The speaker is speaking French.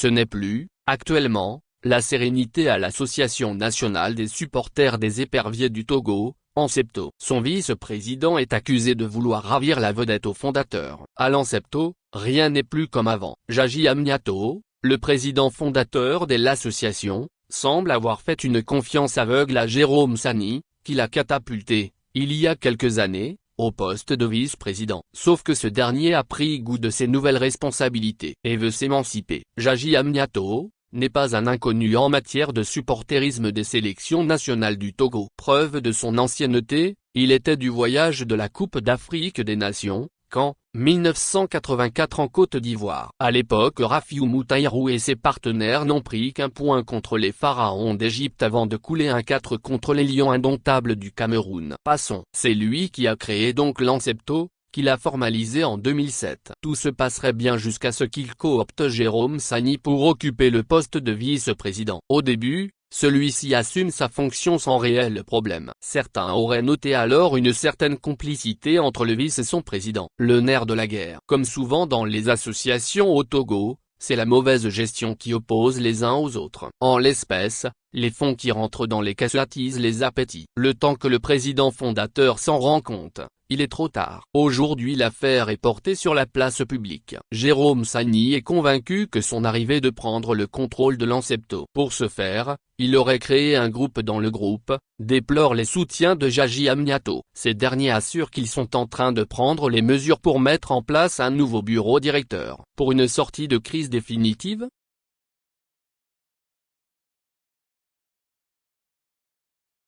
Ce n'est plus, actuellement, la sérénité à l'Association nationale des supporters des éperviers du Togo, Ansepto. Son vice-président est accusé de vouloir ravir la vedette au fondateur. À l'Ansepto, rien n'est plus comme avant. Jaji Amniato, le président fondateur de l'association, semble avoir fait une confiance aveugle à Jérôme Sani, qui l'a catapulté, il y a quelques années, au poste de vice-président. Sauf que ce dernier a pris goût de ses nouvelles responsabilités et veut s'émanciper. Jaji Amniato n'est pas un inconnu en matière de supporterisme des sélections nationales du Togo. Preuve de son ancienneté, il était du voyage de la Coupe d'Afrique des Nations, qu'en 1984 en Côte d'Ivoire. À l'époque, Rafiou Moutaïrou et ses partenaires n'ont pris qu'un point contre les pharaons d'Égypte avant de couler un 4 contre les lions indomptables du Cameroun. Passons. C'est lui qui a créé donc l'Ansepto, qu'il a formalisé en 2007. Tout se passerait bien jusqu'à ce qu'il coopte Jérôme Sani pour occuper le poste de vice-président. Au début, celui-ci assume sa fonction sans réel problème. Certains auraient noté alors une certaine complicité entre le vice et son président. Le nerf de la guerre. Comme souvent dans les associations au Togo, c'est la mauvaise gestion qui oppose les uns aux autres. En l'espèce, les fonds qui rentrent dans les caisses attisent les appétits. Le temps que le président fondateur s'en rend compte, il est trop tard. Aujourd'hui l'affaire est portée sur la place publique. Jérôme Sani est convaincu que son arrivée de prendre le contrôle de l'Ansepto. Pour ce faire, il aurait créé un groupe dans le groupe, déplore les soutiens de Jaji Amniato. Ces derniers assurent qu'ils sont en train de prendre les mesures pour mettre en place un nouveau bureau directeur. Pour une sortie de crise définitive,